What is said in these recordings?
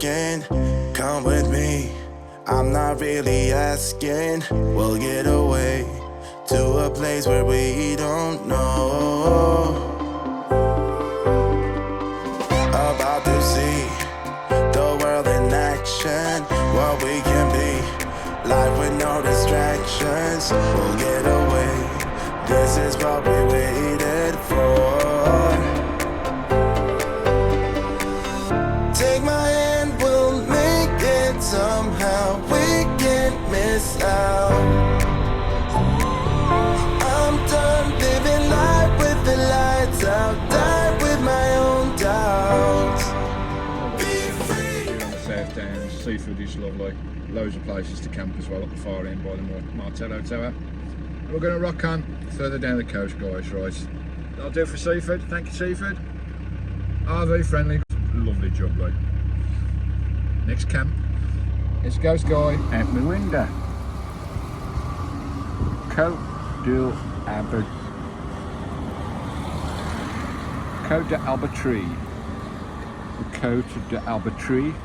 asking, come with me. I'm not really asking. We'll get away to a place where we don't know. About to see the world in action, what we can be. Life with no distractions. We'll get away. This is what we waited for. Take my hand, we'll make it somehow. We can't miss out. I'm done living life with the lights out. Die with my own doubts. Be free. Here on the South Downs, seafood is lovely. Loads of places to camp as well at the far end by the Martello Tower. We're going to rock on further down the coast, guys, right? That'll do for seafood. Thank you, seafood. RV friendly. Lovely job, right? Next camp. Let's go, Skye. Out my window. Côte d'Albatry. The Côte d'Albatry.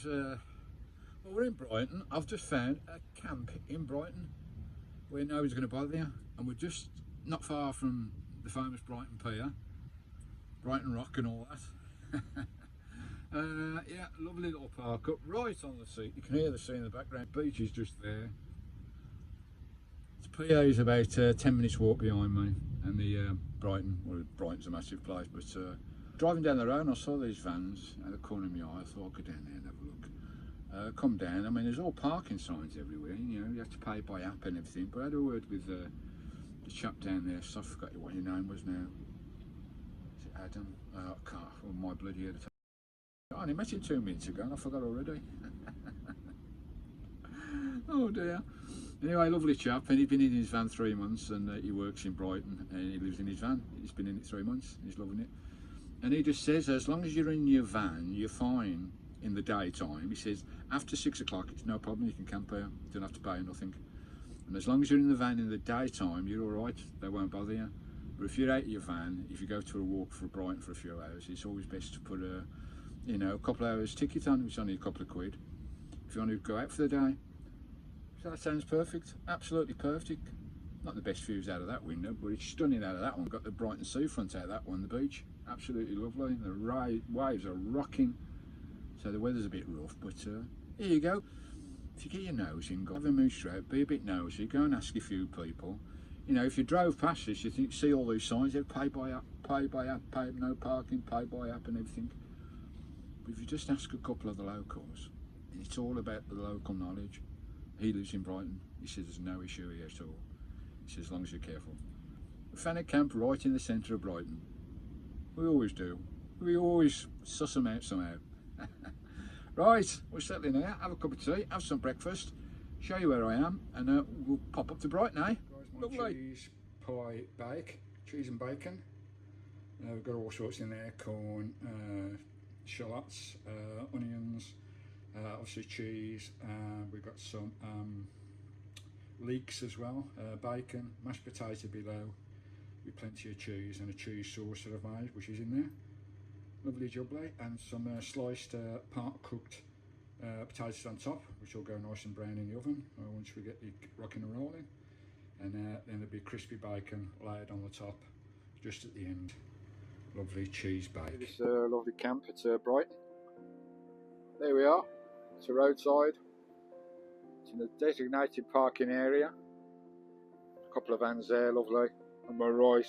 Well, we're in Brighton. I've just found a camp in Brighton where nobody's going to bother you, and we're just not far from the famous Brighton Pier, Brighton Rock and all that. Yeah, lovely little park up right on the sea. You can hear the sea in the background. Beach is just there. The Pier is about 10 minutes walk behind me, and the Brighton, well, Brighton's a massive place, but driving down the road and I saw these vans at the corner of my eye. I thought I'd go down there and have a look. Come down. I mean, there's all parking signs everywhere. You know, you have to pay by app and everything. But I had a word with the chap down there. So I forgot what your name was now. Is it Adam? I can't. Oh, my bloody head. I only met him 2 minutes ago and I forgot already. Oh dear. Anyway, lovely chap, and he's been in his van 3 months, and he works in Brighton, and he lives in his van. He's been in it 3 months. He's loving it. And he just says, as long as you're in your van, you're fine in the daytime. He says, after 6 o'clock, it's no problem, you can camp here, you don't have to pay nothing. And as long as you're in the van in the daytime, you're all right, they won't bother you. But if you're out of your van, if you go to a walk for Brighton for a few hours, it's always best to put a, you know, a couple of hours ticket on, which is only a couple of quid, if you want to go out for the day. So that sounds perfect, absolutely perfect. Not the best views out of that window, but it's stunning out of that one. Got the Brighton seafront out of that one, the beach, absolutely lovely. The waves are rocking, so the weather's a bit rough, but here you go. If you get your nose in, go have a mooch out, be a bit nosy, go and ask a few people. You know, if you drove past this, you think, see all these signs, they're pay by app, pay no parking, pay by app and everything. But if you just ask a couple of the locals, and it's all about the local knowledge. He lives in Brighton, he says there's no issue here at all. He says as long as you're careful. We found a camp right in the centre of Brighton. We always do. We always suss them out somehow. Right, we're settling here, have a cup of tea, have some breakfast, show you where I am, and we'll pop up to Brighton, eh? Lovely. Cheese, pie, bake, cheese and bacon. We've got all sorts in there, corn, shallots, onions, obviously cheese. We've got some leeks as well, bacon, mashed potato below, with plenty of cheese and a cheese sauce that I've made, which is in there. Lovely jubbly, and some sliced part cooked potatoes on top, which will go nice and brown in the oven once we get the rocking and rolling. And then there'll be crispy bacon layered on the top just at the end. Lovely cheese bake. This lovely camp at Brighton. There we are. It's a roadside. It's in a designated parking area. A couple of vans there, lovely. On my right.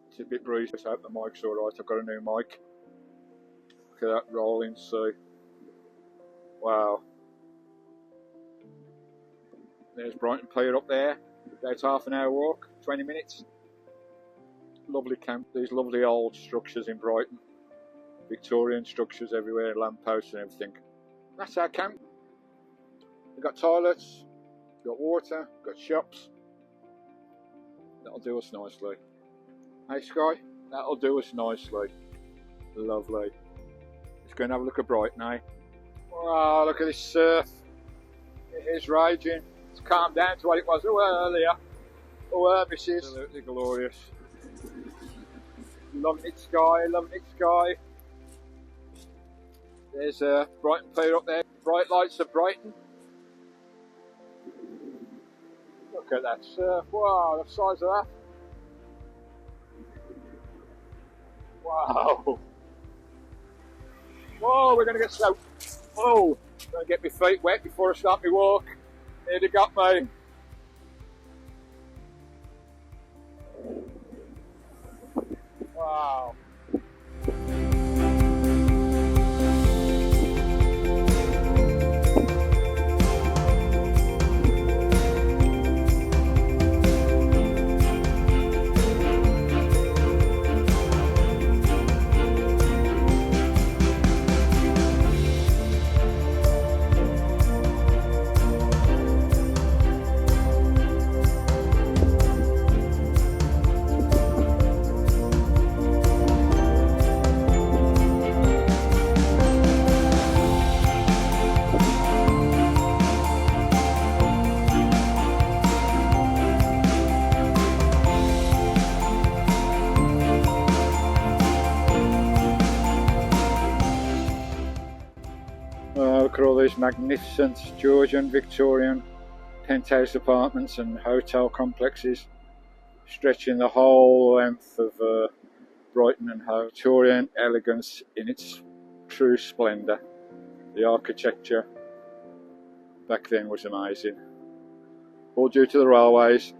It's a bit breezy, I hope the mic's alright. I've got a new mic. Look at that rolling sea. Wow. There's Brighton Pier up there. About half an hour walk, 20 minutes. Lovely camp. These lovely old structures in Brighton. Victorian structures everywhere, lampposts and everything. That's our camp. We've got toilets, we've got water, we've got shops. That'll do us nicely. Hey Skye, that'll do us nicely. Lovely. Let's go and have a look at Brighton, eh? Wow, look at this surf. It is raging. It's calmed down to what it was earlier. Oh, this is absolutely glorious. Loving it, Skye, loving it, Skye. There's Brighton Pier up there, bright lights of Brighton. Look at that surf, wow, the size of that. Wow. Whoa, we're going to get soaked. Oh, I'm going to get my feet wet before I start my walk. Nearly got me. Wow. Look at all these magnificent Georgian, Victorian penthouse apartments and hotel complexes stretching the whole length of Brighton, and Victorian elegance in its true splendour. The architecture back then was amazing. All due to the railways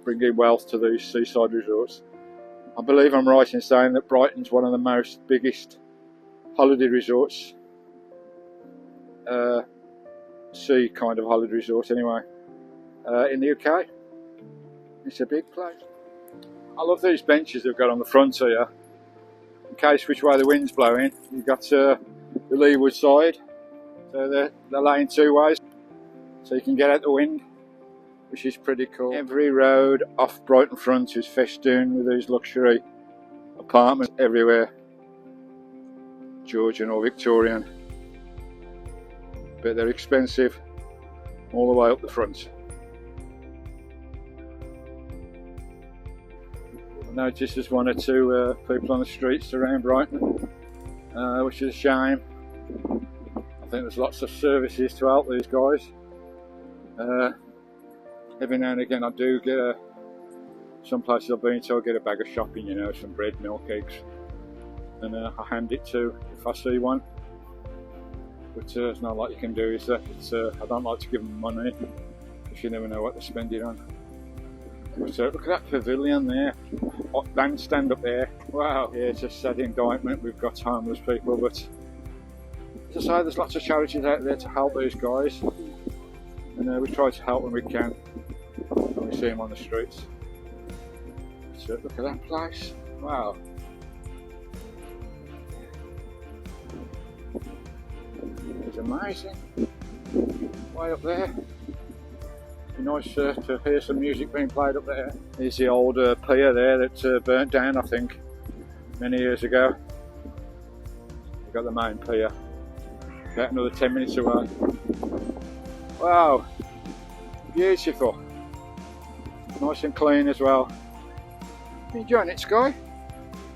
bringing wealth to these seaside resorts. I believe I'm right in saying that Brighton's one of the biggest holiday resorts. Sea kind of holiday resort anyway, in the UK. It's a big place. I love these benches they've got on the front here, in case which way the wind's blowing. You've got the leeward side, so they're laying two ways, so you can get out the wind, which is pretty cool. Every road off Brighton front is festooned with these luxury apartments everywhere, Georgian or Victorian. But they're expensive all the way up the front. I noticed there's one or two people on the streets around Brighton, which is a shame. I think there's lots of services to help these guys. Every now and again I do get some places I've been to, I'll get a bag of shopping, you know, some bread, milk, eggs, and I hand it to if I see one. But it's not like you can do, is there? I don't like to give them money, because you never know what they're spending on. But look at that pavilion there, bandstand up there. Wow, yeah, it's a sad indictment we've got homeless people, but as I say, there's lots of charities out there to help these guys, and we try to help when we can when we see them on the streets. So look at that place, wow. It's amazing, way up there. Be nice to hear some music being played up there. Here's the old pier there that burnt down, I think, many years ago. We've got the main pier, about another 10 minutes away. Wow, beautiful, nice and clean as well. You enjoying it, Skye?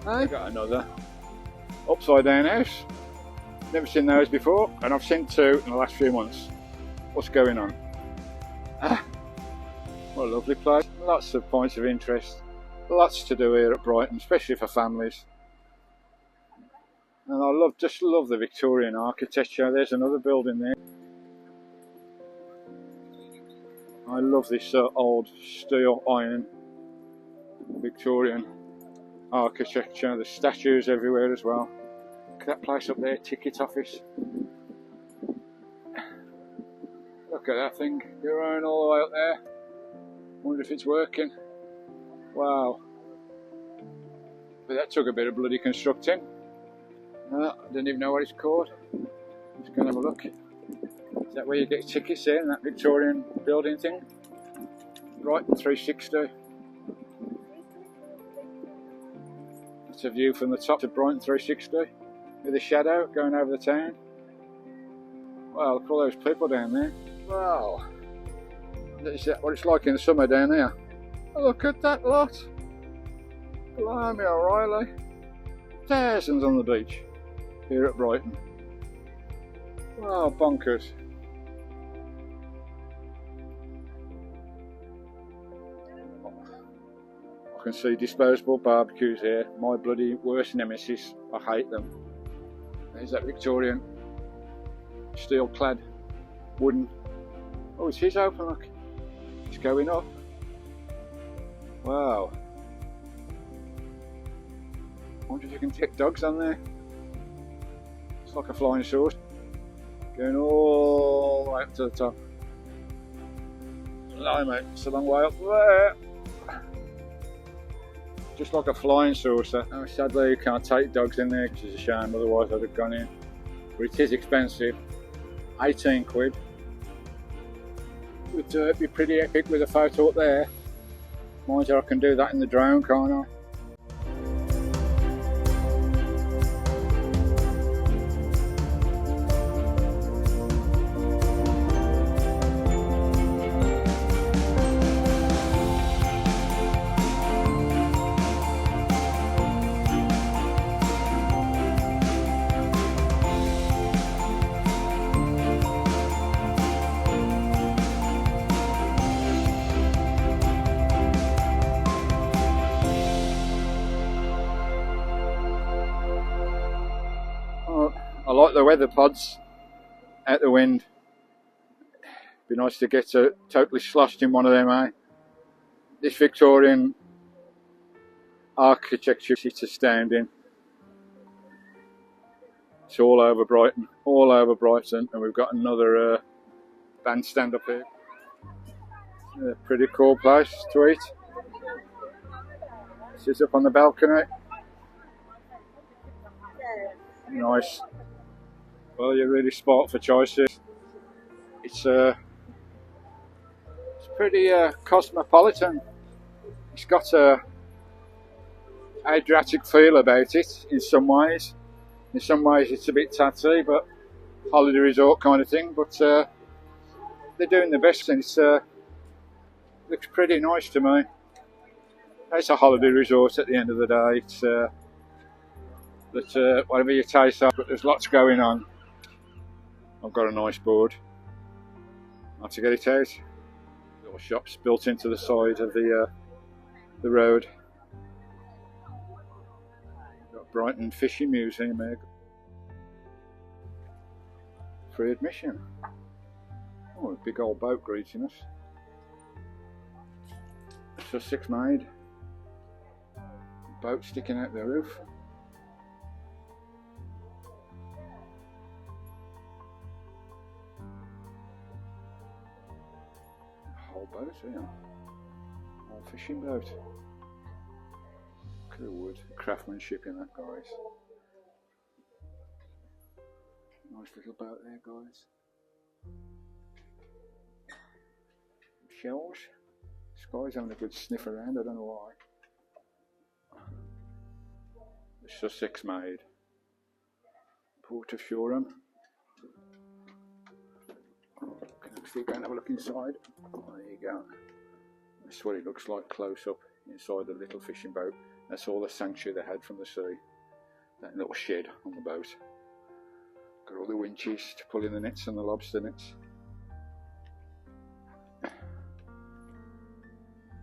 Hey? Got another upside down house. Never seen those before, and I've seen two in the last few months. What's going on? What a lovely place. Lots of points of interest. Lots to do here at Brighton, especially for families. And I just love the Victorian architecture. There's another building there. I love this old steel iron Victorian architecture. There's statues everywhere as well. Look at that place up there, ticket office. Look at that thing, you're running all the way up there. Wonder if it's working. Wow. But that took a bit of bloody constructing. I didn't even know what it's called. Let's go and have a look. Is that where you get tickets in, that Victorian building thing? Brighton 360. It's a view from the top of Brighton 360. With a shadow going over the town. Wow, look at all those people down there. Wow. Is that what it's like in the summer down there? Oh, look at that lot. Blimey O'Reilly. thousands on the beach here at Brighton. Wow, bonkers. I can see disposable barbecues here. My bloody worst nemesis. I hate them. There's that Victorian steel clad wooden. Oh, it is open, look. It's going up. Wow. I wonder if you can get dogs on there. It's like a flying saucer. Going all the way up to the top. No, mate, it's a long way up there. Just like a flying saucer. Oh, sadly you can't take dogs in there, which is a shame, otherwise I'd have gone in. But it is expensive. 18 quid. Would be pretty epic with a photo up there. Mind you, I can do that in the drone, can't I? I like the weather pods out the wind. Be nice to get totally sloshed in one of them, eh? This Victorian architecture is astounding. It's all over Brighton, and we've got another bandstand up here. A pretty cool place to eat. Sits up on the balcony. Nice. Well, you're really spot for choices. It's pretty cosmopolitan. It's got a Adriatic feel about it in some ways. In some ways it's a bit tatty, but holiday resort kind of thing. But they're doing the best, and it looks pretty nice to me. It's a holiday resort at the end of the day. It's whatever you taste of, but there's lots going on. I've got a nice board. I have to get it out. Little shops built into the side of the road. Got Brighton Fishing Museum there. Free admission. Oh, a big old boat greeting us. Sussex made. Boat sticking out the roof. Boat here. Old fishing boat. Look at the wood, craftsmanship in that, guys. Nice little boat there, guys. Shells. Skye's having a good sniff around, I don't know why. The Sussex made. Port of Shoreham. Actually go and have a look inside. Oh, there you go. That's what it looks like close up inside the little fishing boat. That's all the sanctuary they had from the sea. That little shed on the boat. Got all the winches to pull in the nets and the lobster nets.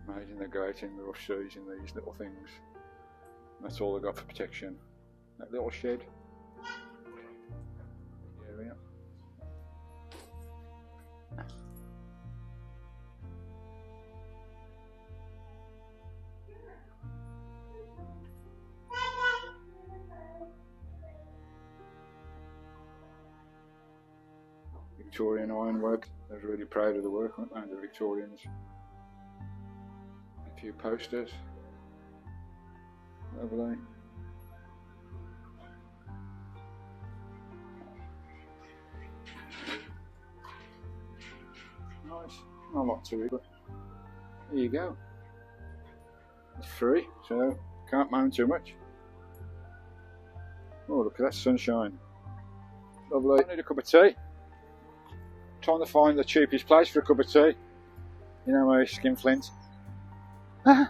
Imagine they go out in the rough seas in these little things. That's all they got for protection. That little shed. Area. Victorian ironwork. They're really proud of the work, aren't they, the Victorians? A few posters. Lovely. Nice. Not a lot to it, but there you go. It's free, so can't moan too much. Oh, look at that sunshine. Lovely. I need a cup of tea. Trying to find the cheapest place for a cup of tea. You know my skinflint. Got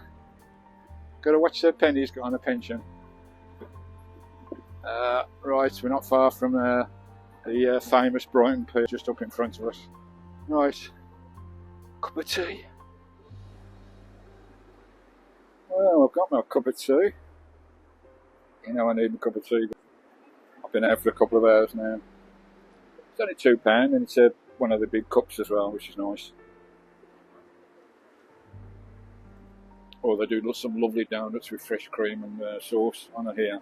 to watch the pennies on a pension. Right, we're not far from the famous Brighton Pier just up in front of us. Right, cup of tea. Well, I've got my cup of tea. You know I need a cup of tea. I've been out for a couple of hours now. It's only £2 and it's one of the big cups as well, which is nice. Oh, they do some lovely donuts with fresh cream and sauce on it here.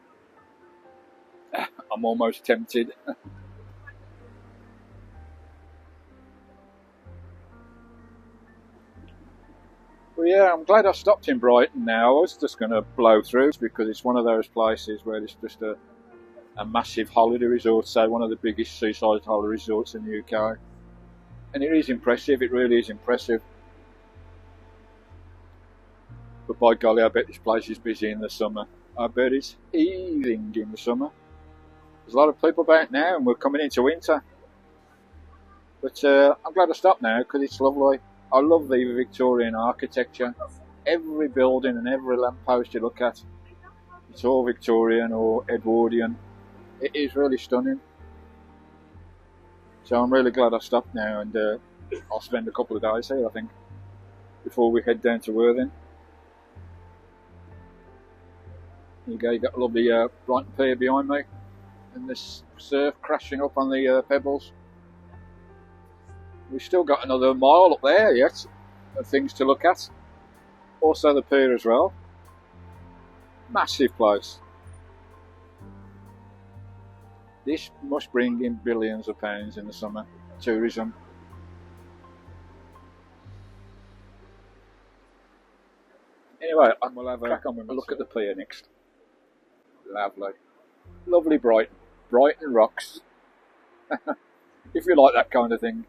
I'm almost tempted. Well, yeah, I'm glad I stopped in Brighton now. I was just going to blow through because it's one of those places where it's just a massive holiday resort, say one of the biggest seaside holiday resorts in the UK. And it is impressive, it really is impressive. But by golly, I bet this place is busy in the summer. I bet it's heaving in the summer. There's a lot of people about now and we're coming into winter. But I'm glad I stopped now because it's lovely. I love the Victorian architecture. Every building and every lamppost you look at, it's all Victorian or Edwardian. It is really stunning. So I'm really glad I stopped now and I'll spend a couple of days here, I think, before we head down to Worthing. There you go, you got a lovely Brighton Pier behind me and this surf crashing up on the pebbles. We've still got another mile up there yet of things to look at. Also the pier as well. Massive place. This must bring in billions of pounds in the summer. Tourism. Anyway, we'll have a look at the pier next. Lovely. Lovely Brighton. Brighton rocks. If you like that kind of thing.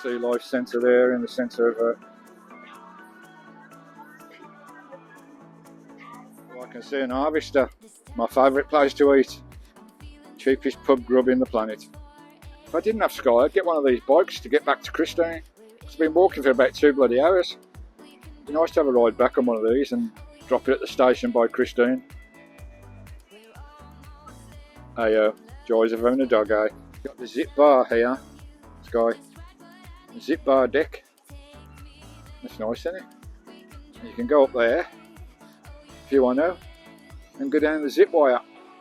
Sea Life Centre there in the centre of I can see an harvester. My favourite place to eat. Cheapest pub grub in the planet. If I didn't have Skye, I'd get one of these bikes to get back to Christine. I've been walking for about 2 bloody hours. It'd be nice to have a ride back on one of these and drop it at the station by Christine. Hey, joys of having a dog, eh? Got the zip bar here, Skye. Zip bar deck. That's nice, isn't it? You can go up there if you want to and go down the zip wire.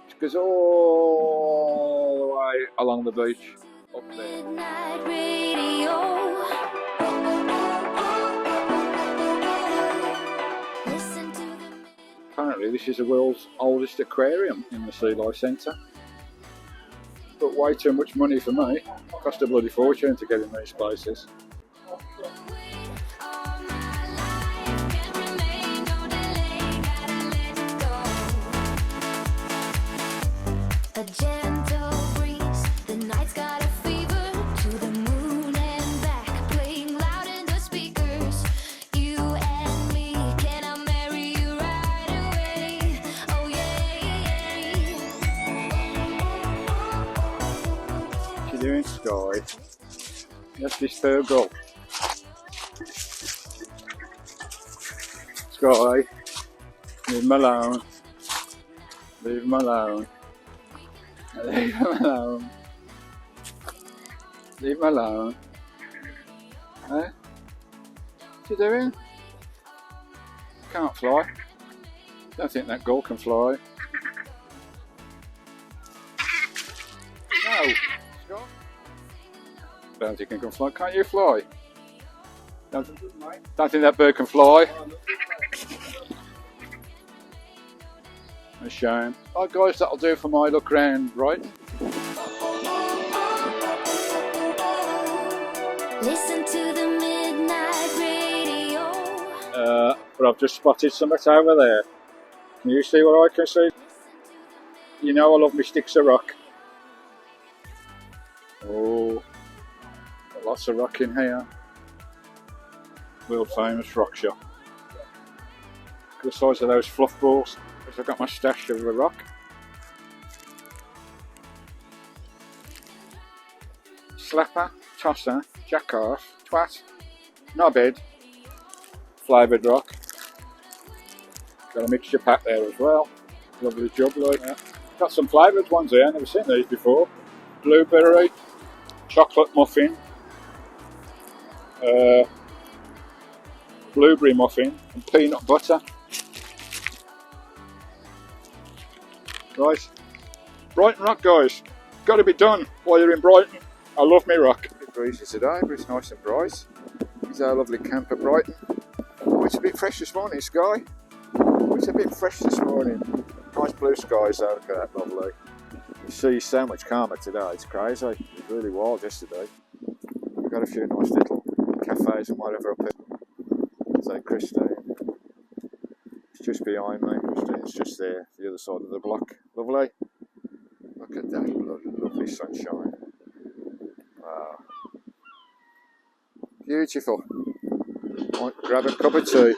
It goes all the way along the beach up there. Apparently this is the world's oldest aquarium in the Sea Life Centre. But way too much money for me. Cost a bloody fortune to get in these places. A gentle breeze, the night's got a fever, to the moon and back, playing loud in the speakers. You and me, can I marry you right away? Oh yeah. What you doing, Skye? That's this third goal. Skye, leave him alone. Leave him alone. Leave him alone. Leave him alone. Eh? What you doing? Can't fly. Don't think that gull can fly. No. Scott? Don't think it can fly. Can't you fly? Don't think that bird can fly. A shame. Right guys, that'll do for my look round, right? Listen to the midnight radio. But I've just spotted something over there. Can you see what I can see? You know I love my sticks of rock. Oh, got lots of rock in here. World famous rock shop. Look at the size of those fluff balls. I've got my stash of the rock. Slapper, tosser, jackoff, twat. Not bad. Flavoured rock. Got a mixture pack there as well. Lovely jug like that. Got some flavoured ones here, I've never seen these before. Blueberry, chocolate muffin, blueberry muffin and peanut butter. Right, Brighton rock guys, got to be done while you're in Brighton. I love me rock. A bit breezy today, but it's nice and bright. It's our lovely camper Brighton. Oh, it's a bit fresh this morning, Skye. It's a bit fresh this morning. Nice blue skies though, look at that, lovely. The sea's so much calmer today, it's crazy. It was really wild yesterday. We've got a few nice little cafes and whatever up here. So Christine, it's just behind me. Christine's just there, the other side of the block. Lovely. Look at that, lovely sunshine. Wow. Beautiful. Might grab a cup of tea.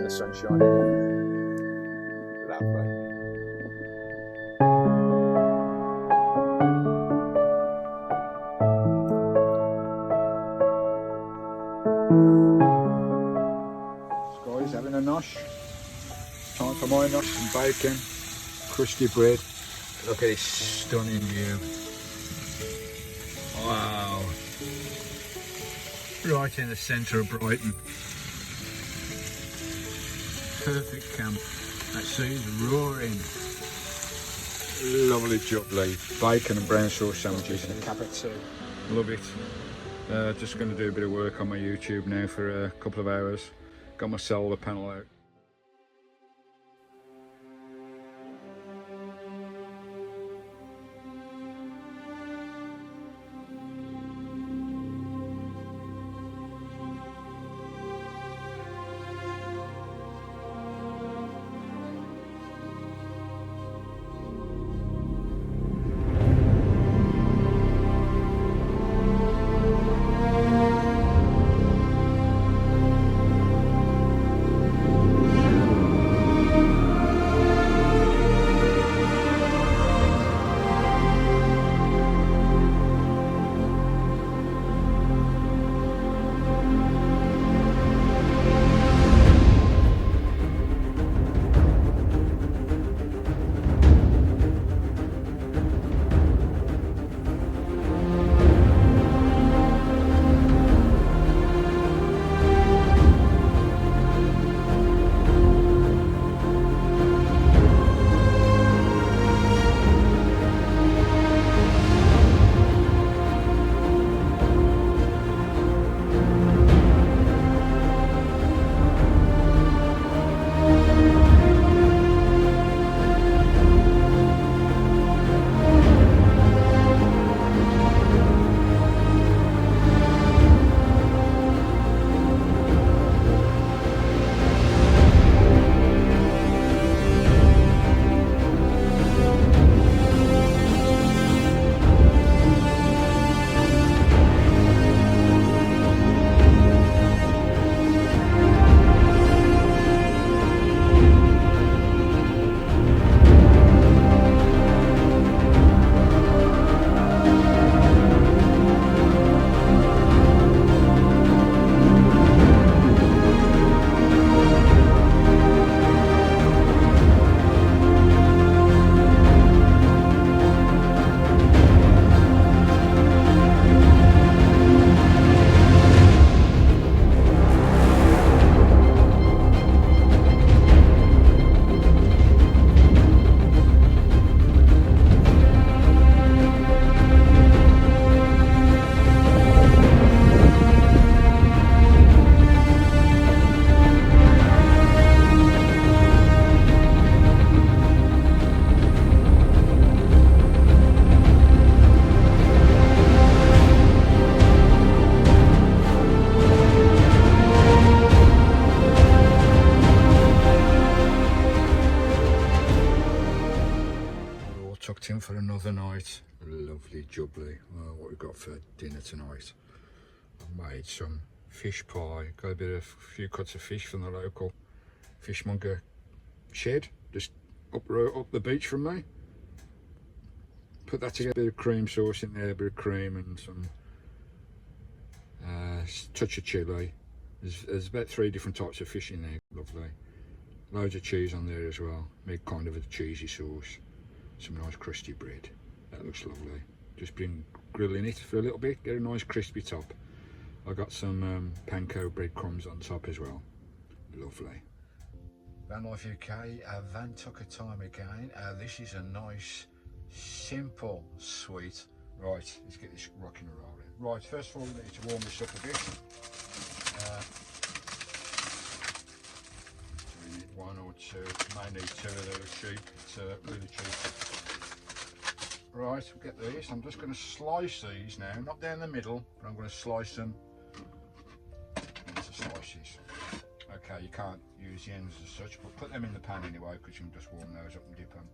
Sunshine. Lovely. Skye's having a nosh. Time for my nosh, some bacon, crusty bread. Look at this stunning view. Wow. Right in the centre of Brighton. Perfect camp. That sea's roaring. Lovely jubbly. Bacon and brown sauce sandwiches and a cup of tea. Love it. Just going to do a bit of work on my YouTube now for a couple of hours. Got my solar panel out. tucked in for another night. Lovely jubbly. What we've got for dinner tonight. I've made some fish pie. Got a few cuts of fish from the local fishmonger shed, just up the beach from me. Put that together, a bit of cream sauce in there, a bit of cream and some touch of chilli. There's about 3 different types of fish in there. Lovely. Loads of cheese on there as well. Make kind of a cheesy sauce. Some nice crusty bread. That looks lovely. Just been grilling it for a little bit, get a nice crispy top. I got some panko breadcrumbs on top as well. Lovely. Vanlife UK, van tucker time again. This is a nice, simple, sweet. Right, let's get this rocking and rolling. Right, first of all, we need to warm this up a bit. We need 1 or 2, may need 2 of those cheap. It's really cheap. Right, we'll get these. I'm just going to slice these now, not down the middle, but I'm going to slice them into slices. Okay, you can't use the ends as such, but put them in the pan anyway, because you can just warm those up and dip them.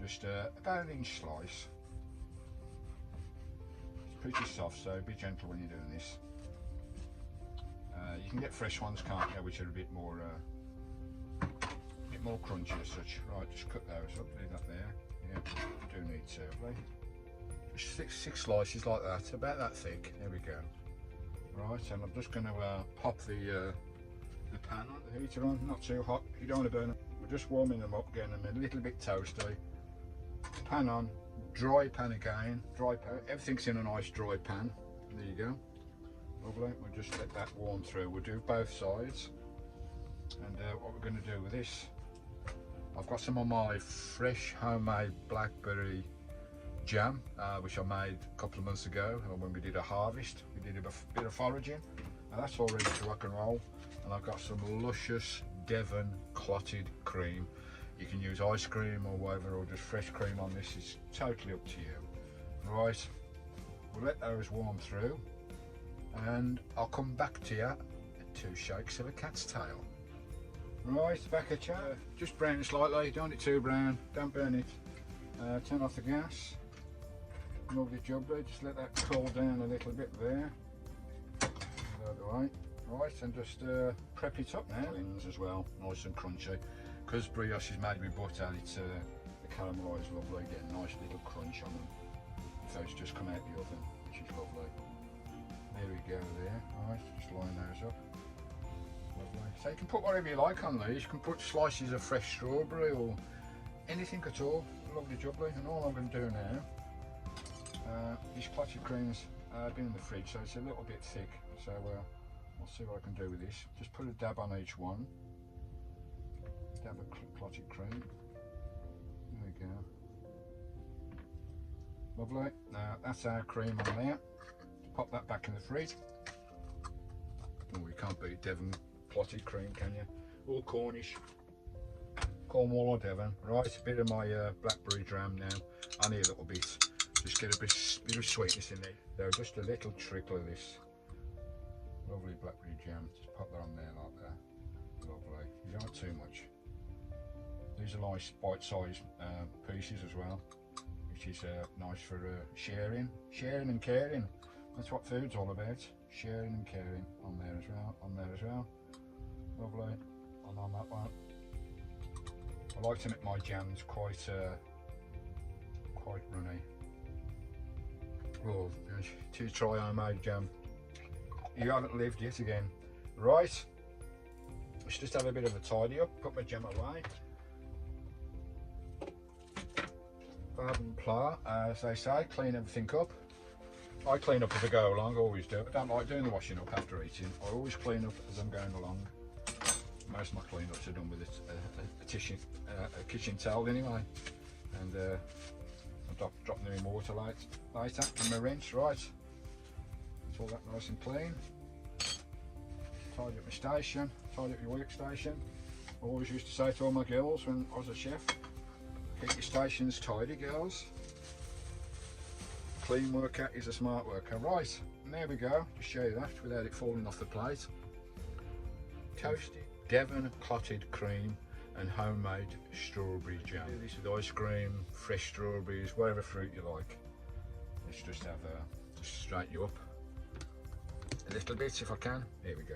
Just about an inch slice. It's pretty soft, so be gentle when you're doing this. You can get fresh ones, can't you, which are a bit more crunchy as such. Right, just cut those up, leave that there. Yeah, do need to. Just six slices like that, about that thick. There we go. Right, and I'm just going to pop the pan on, the heater on, not too hot. You don't want to burn them. We're just warming them up, getting them a little bit toasty. Pan on, dry pan again, dry pan. Everything's in a nice dry pan. There you go. Lovely. We'll just let that warm through. We'll do both sides. And what we're going to do with this, I've got some of my fresh homemade blackberry jam, which I made a couple of months ago when we did a harvest. We did a bit of foraging, and that's all ready to rock and roll. And I've got some luscious Devon clotted cream. You can use ice cream or whatever, or just fresh cream on this. It's totally up to you. Right, we'll let those warm through, and I'll come back to you at 2 shakes of a cat's tail. Right, back at you. Just brown slightly, don't get too brown, don't burn it. Turn off the gas. Lovely jubbly, just let that cool down a little bit there. Out the way. Right, and just prep it up now. As well, nice and crunchy. Because brioche is made with butter, it's the caramel is lovely, get a nice little crunch on them. Those just come out the oven, which is lovely. There we go there. Right, just line those up. Lovely. So you can put whatever you like on these. You can put slices of fresh strawberry or anything at all. Lovely jubbly. And all I'm going to do now, these clotted creams been in the fridge, so it's a little bit thick. So I'll see what I can do with this. Just put a dab on each one. Dab of clotted cream. There we go. Lovely. Now that's our cream on there. Pop that back in the fridge. Oh, you can't beat Devon clotted cream, can you? All Cornish. Cornwall or Devon. Right, a bit of my blackberry jam now. Only a little bit. Just get a bit of sweetness in there. There, just a little trickle of this. Lovely blackberry jam. Just pop that on there like that. Lovely. You don't want too much. These are nice bite-sized pieces as well, which is nice for sharing and caring. That's what food's all about. Sharing and caring. On there as well. On there as well. Lovely. And on that one. I like to make my jams quite runny. Oh, to try homemade jam. You haven't lived yet again. Right. Let's just have a bit of a tidy up. Put my jam away. Bab and plough, as they say, clean everything up. I clean up as I go along, always do. I don't like doing the washing up after eating. I always clean up as I'm going along. Most of my clean-ups are done with a kitchen towel anyway. And I'll drop them in water later in my rinse. Right, it's all that nice and clean. Tidy up my station, tidy up your workstation. I always used to say to all my girls when I was a chef, keep your stations tidy, girls. Clean worker is a smart worker. Right, and there we go. Just show you that without it falling off the plate. Toasted Devon clotted cream and homemade strawberry jam. This is ice cream, fresh strawberries, whatever fruit you like. Let's just have just straighten you up a little bit if I can. Here we go.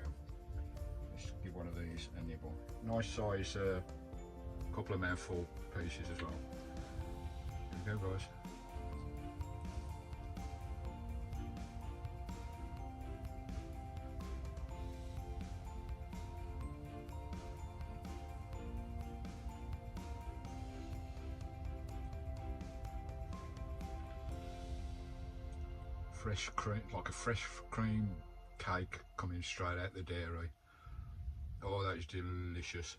Let's give one of these a nibble. Nice size, couple of mouthful pieces as well. Here we go, guys. Fresh cream, like a fresh cream cake coming straight out the dairy. Oh, that is delicious.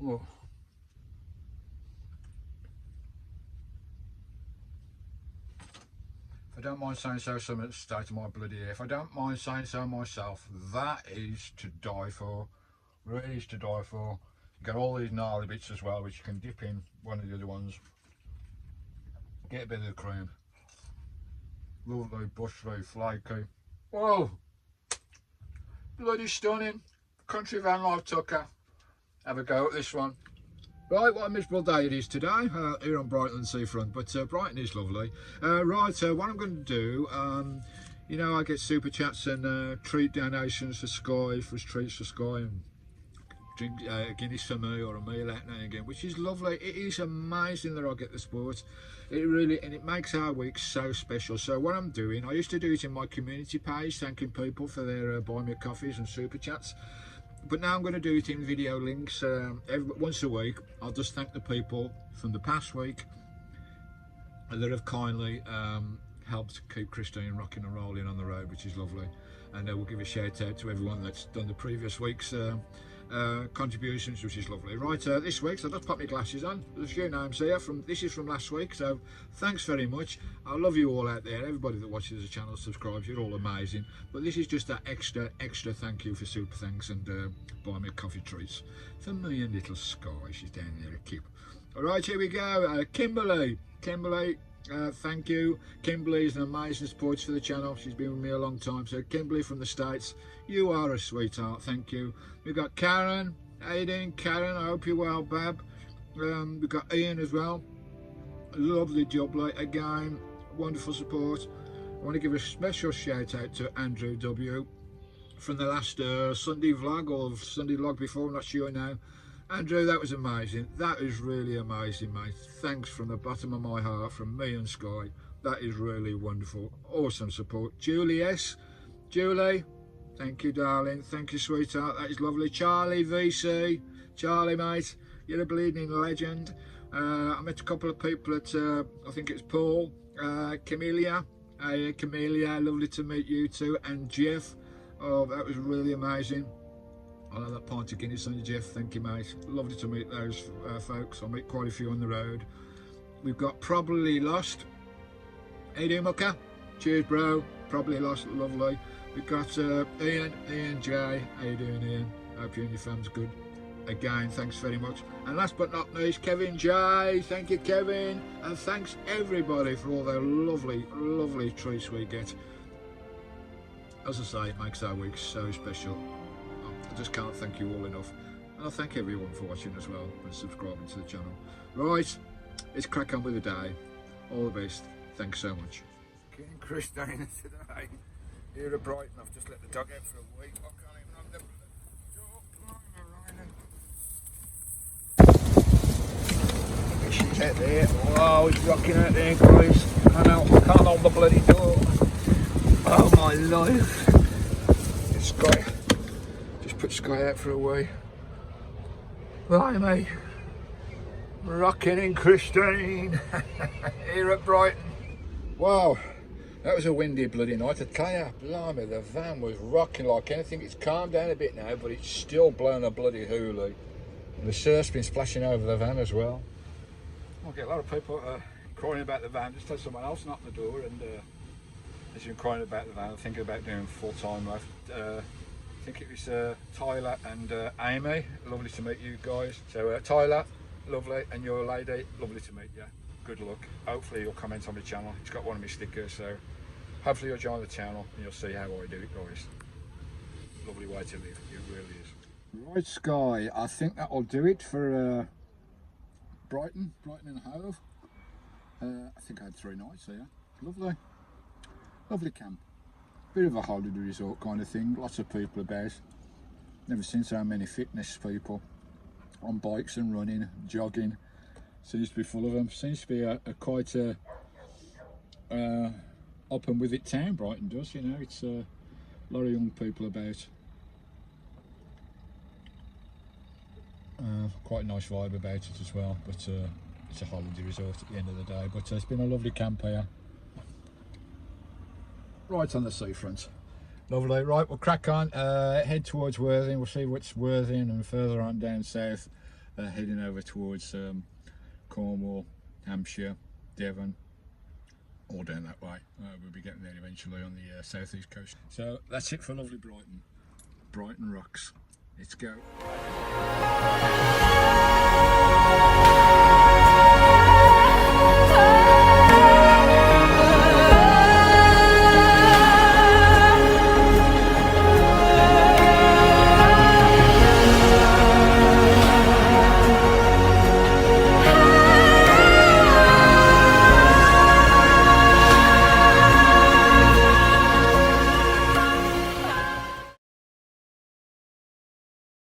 Oh. If I don't mind saying so, some at the state of my bloody hair. If I don't mind saying so myself, that is to die for. Really is to die for. You got all these gnarly bits as well, which you can dip in one of the other ones. Get a bit of the cream. Lovely, buttery, flaky. Whoa! Bloody stunning. Country Vanlife Tucker. Have a go at this one. Right, what a miserable day it is today here on Brighton seafront, but Brighton is lovely. Right, what I'm going to do, you know, I get super chats and treat donations for Skye, for treats for Skye, and drink Guinness for me or a meal out now and again, which is lovely. It is amazing that I get the support. It really, and it makes our week so special. So what I'm doing, I used to do it in my community page, thanking people for their buy me coffees and super chats. But now I'm going to do it in video links once a week. I'll just thank the people from the past week that have kindly helped keep Christine rocking and rolling on the road, which is lovely. And we'll give a shout out to everyone that's done the previous week's contributions, which is lovely. Right, this week, so I'll just pop my glasses on. There's a few names here. This is from last week, so thanks very much. I love you all out there. Everybody that watches the channel, subscribes, you're all amazing. But this is just that extra thank you for super thanks and buy me coffee treats for me and little Skye. She's down there at Kip. All right, here we go. Kimberly, thank you. Kimberly is an amazing supporter for the channel. She's been with me a long time. So Kimberly from the States, you are a sweetheart. Thank you. We've got Karen. How you doing, Karen? I hope you're well, Bab. We've got Ian as well. Lovely job, again. Wonderful support. I want to give a special shout out to Andrew W from the last Sunday vlog or Sunday vlog before. I'm not sure now. Andrew, that was amazing. That is really amazing, mate. Thanks from the bottom of my heart, from me and Skye. That is really wonderful. Awesome support. Julie S. Julie, thank you, darling. Thank you, sweetheart. That is lovely. Charlie VC. Charlie, mate, you're a bleeding legend. I met a couple of people at, I think it's Paul, Camellia. Camellia, lovely to meet you too. And Jeff. Oh, that was really amazing. I'll have that pint of Guinness on you, Jeff. Thank you, mate. Lovely to meet those folks. I'll meet quite a few on the road. We've got Probably Lost. How you doing, Mucker? Cheers, bro. Probably Lost. Lovely. We've got Ian J. How you doing, Ian? Hope you and your fam's good. Again, thanks very much. And last but not least, Kevin J. Thank you, Kevin. And thanks, everybody, for all their lovely, lovely treats we get. As I say, it makes our week so special. I just can't thank you all enough, and I thank everyone for watching as well and subscribing to the channel. Right, let's crack on with the day. All the best. Thanks so much. King Christine today here at Brighton. I've just let the dog out for a week. I can't even have the door. She's out there. Wow, he's rocking out there, guys. I can't hold the bloody door. Oh my life. It's Skye. Put Skye out for a wee. Right, mate. Rocking in Christine here at Brighton. Wow, that was a windy bloody night. I tell you, blimey, the van was rocking like anything. It's calmed down a bit now, but it's still blowing a bloody hoolie. And the surf's been splashing over the van as well. I get a lot of people crying about the van. Just had someone else knock the door, and as you're crying about the van, I'm thinking about doing full-time life. I think it was Tyler and Amy. Lovely to meet you guys. So Tyler, lovely, and your lady, lovely to meet you. Good luck. Hopefully you'll comment on my channel. It's got one of my stickers, so hopefully you'll join the channel and you'll see how I do it, guys. Lovely way to live, it really is. Right, Skye, I think that'll do it for Brighton and Hove. I think I had 3 nights here. Lovely camp. Bit of a holiday resort kind of thing. Lots of people about. Never seen so many fitness people on bikes and running, jogging. Seems to be full of them. Seems to be a quite a up and with it town, Brighton does, you know. It's a lot of young people about. Quite a nice vibe about it as well, but it's a holiday resort at the end of the day. But it's been a lovely camp here, right on the seafront. Lovely. Right, we'll crack on, head towards Worthing. We'll see what's Worthing, and further on down south, heading over towards Cornwall, Hampshire, Devon, all down that way. We'll be getting there eventually on the southeast coast. So that's it for lovely Brighton. Brighton rocks. Let's go.